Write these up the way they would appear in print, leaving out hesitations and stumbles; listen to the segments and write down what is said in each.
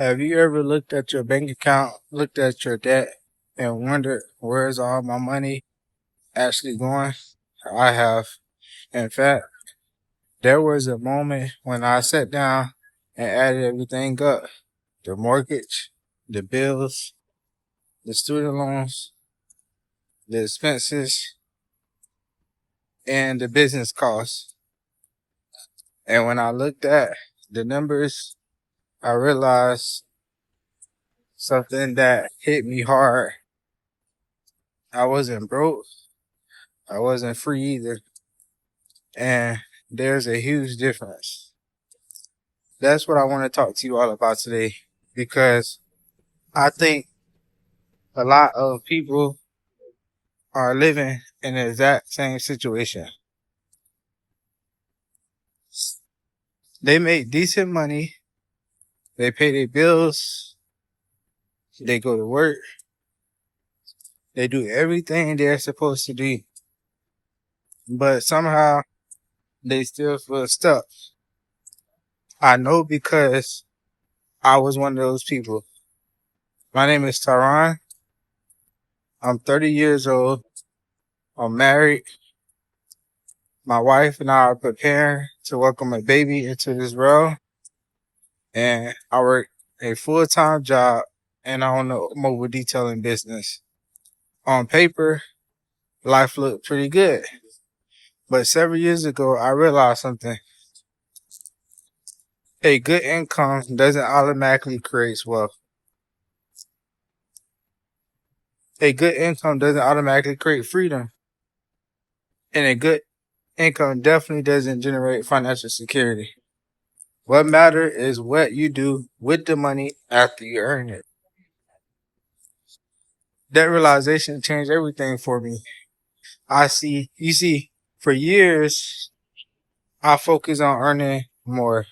Have you ever looked at your bank account, looked at your debt, and wondered where's all my money actually going? I have. In fact, there was a moment when I sat down and added everything up: the mortgage, the bills, the student loans, the expenses, and the business costs. And when I looked at the numbers, I realized something that hit me hard. I wasn't broke. I wasn't free either. And there's a huge difference. That's what I want to talk to you all about today because I think a lot of people are living in the exact same situation. They make decent money, they pay their bills, they go to work, they do everything they're supposed to do, but somehow they still feel stuck. I know because I was one of those people. My name is Taron. I'm 30 years old. I'm married. My wife and I are preparing to welcome a baby into this world. And I work a full-time job and I own a mobile detailing business. On paper, life looked pretty good. But several years ago, I realized something. A good income doesn't automatically create wealth. A good income doesn't automatically create freedom. And a good income definitely doesn't generate financial security. What matters is what you do with the money after you earn it. That realization changed everything for me. You see, for years, I focused on earning more.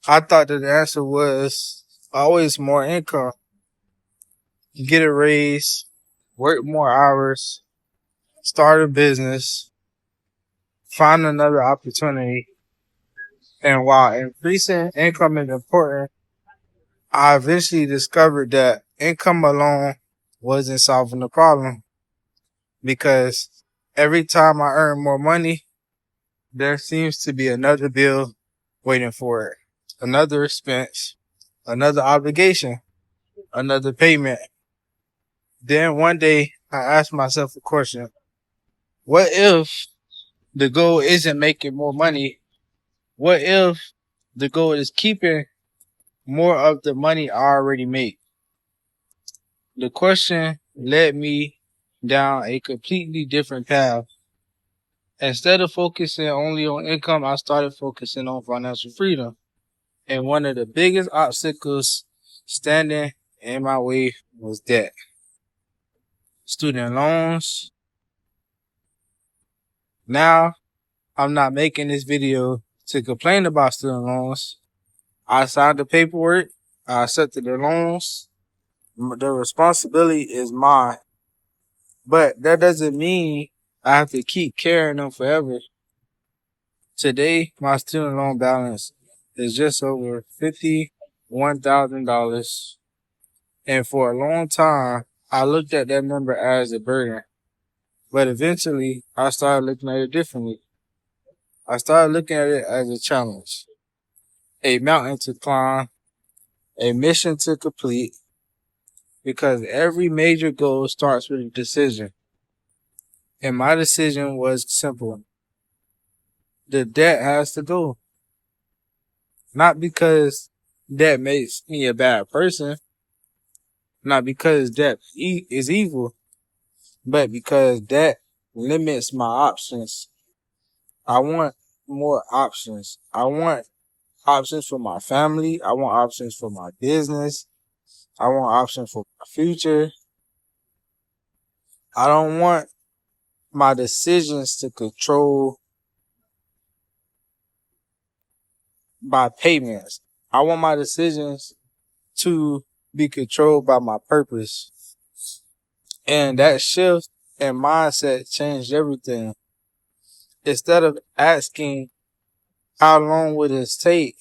I thought that the answer was always more income. Get a raise, work more hours, start a business, find another opportunity. And while increasing income is important, I eventually discovered that income alone wasn't solving the problem because every time I earn more money, there seems to be another bill waiting for it, another expense, another obligation, another payment. Then one day I asked myself a question. What if the goal isn't making more money? What if the goal is keeping more of the money I already make? The question led me down a completely different path. Instead of focusing only on income, I started focusing on financial freedom. And one of the biggest obstacles standing in my way was debt. Student loans. Now, I'm not making this video to complain about student loans. I signed the paperwork. I accepted the loans. The responsibility is mine. But that doesn't mean I have to keep carrying them forever. Today, my student loan balance is just over $51,000. And for a long time, I looked at that number as a burden. But eventually, I started looking at it differently. I started looking at it as a challenge, a mountain to climb, a mission to complete, because every major goal starts with a decision. And my decision was simple. The debt has to go. Not because debt makes me a bad person, not because debt is evil, but because debt limits my options. I want more options. I want options for my family. I want options for my business. I want options for my future. I don't want my decisions to control by payments. I want my decisions to be controlled by my purpose. And that shift in mindset changed everything. Instead of asking how long would this take,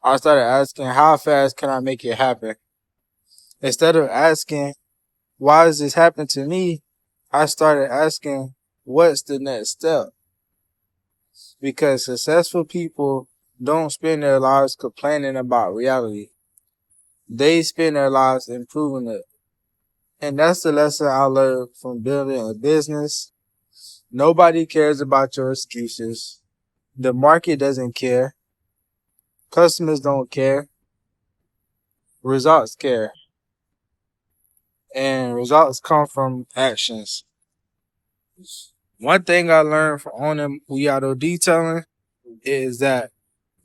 I started asking, how fast can I make it happen? Instead of asking, why does this happen to me? I started asking, what's the next step? Because successful people don't spend their lives complaining about reality. They spend their lives improving it. And that's the lesson I learned from building a business. Nobody cares about your excuses. The market doesn't care. Customers don't care. Results care. And results come from actions. One thing I learned from owning We Auto Detailing is that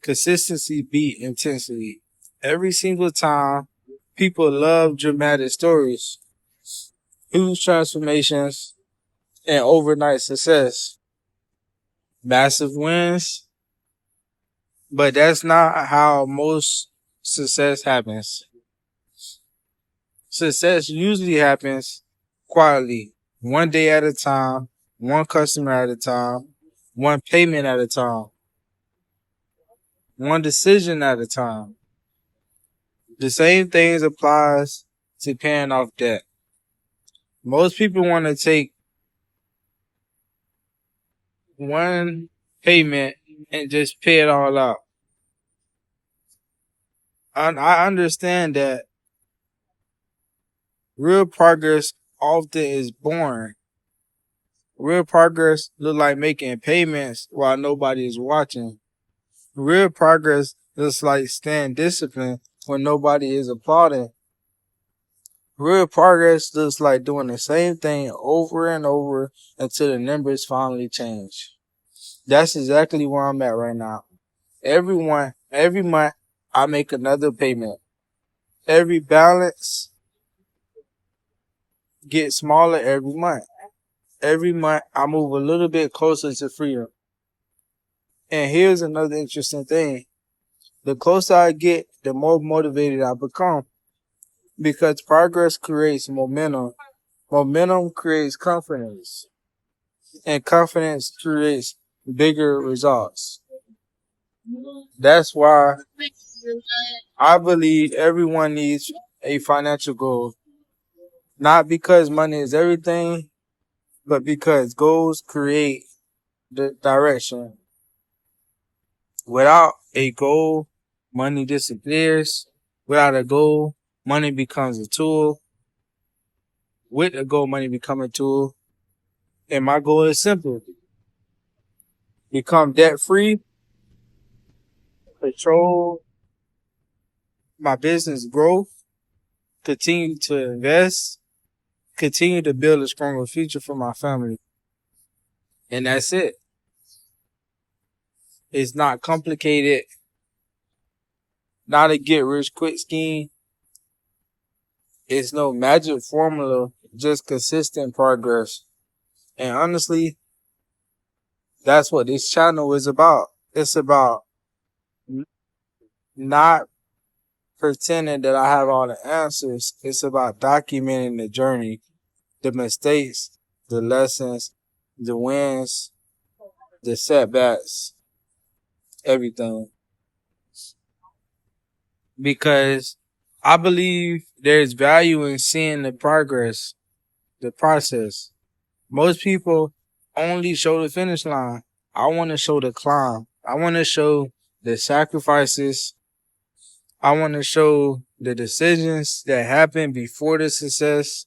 consistency beat intensity. Every single time, people love dramatic stories, huge transformations, and overnight success, massive wins. But that's not how most success happens. Success usually happens quietly, one day at a time, one customer at a time, one payment at a time, one decision at a time. The same things applies to paying off debt. Most people want to take one payment and just pay it all out. I understand that real progress often is boring. Real progress look like making payments while nobody is watching. Real progress looks like staying disciplined when nobody is applauding. Real progress looks like doing the same thing over and over until the numbers finally change. That's exactly where I'm at right now. Every month, I make another payment. Every balance gets smaller every month. Every month, I move a little bit closer to freedom. And here's another interesting thing. The closer I get, the more motivated I become. Because progress creates momentum. Momentum creates confidence. And confidence creates bigger results. That's why I believe everyone needs a financial goal. Not because money is everything, but because goals create the direction. Without a goal, money disappears. Without a goal, money becomes a tool. With a goal, money becomes a tool. And my goal is simple. Become debt free, control my business growth, continue to invest, continue to build a stronger future for my family. And that's it. It's not complicated, not a get rich quick scheme. It's no magic formula, just consistent progress. And honestly, that's what this channel is about. It's about not pretending that I have all the answers. It's about documenting the journey, the mistakes, the lessons, the wins, the setbacks, everything. Because I believe there's value in seeing the progress, the process. Most people only show the finish line. I want to show the climb. I want to show the sacrifices. I want to show the decisions that happen before the success,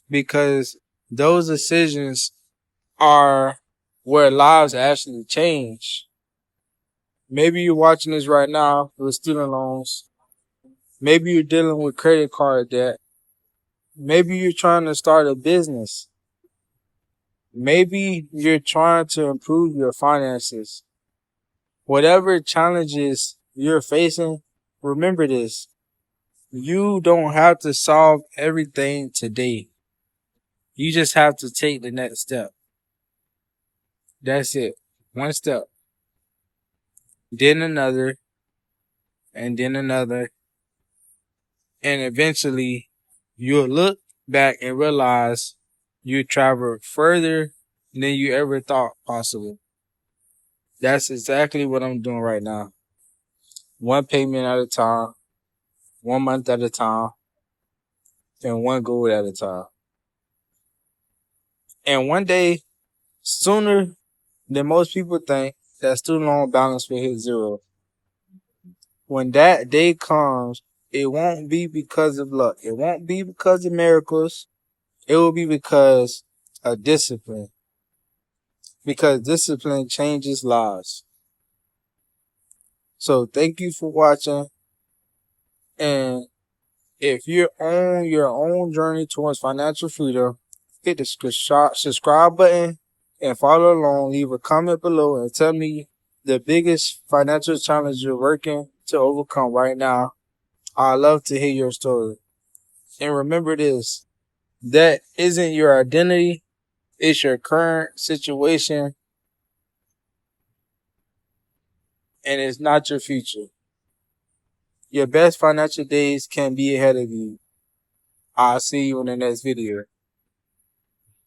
because those decisions are where lives actually change. Maybe you're watching this right now with student loans. Maybe you're dealing with credit card debt. Maybe you're trying to start a business. Maybe you're trying to improve your finances. Whatever challenges you're facing, remember this. You don't have to solve everything today. You just have to take the next step. That's it. One step, then another, and then another. And eventually you'll look back and realize you traveled further than you ever thought possible. That's exactly what I'm doing right now. one payment at a time, 1 month at a time, and one goal at a time. And one day, sooner than most people think, that student loan balance will hit zero. When that day comes, it won't be because of luck. It won't be because of miracles. It will be because of discipline. Because discipline changes lives. So thank you for watching. And if you're on your own journey towards financial freedom, hit the subscribe button and follow along. Leave a comment below and tell me the biggest financial challenge you're working to overcome right now. I'd love to hear your story. And remember this, that isn't your identity. It's your current situation, and it's not your future. Your best financial days can be ahead of you. I'll see you in the next video.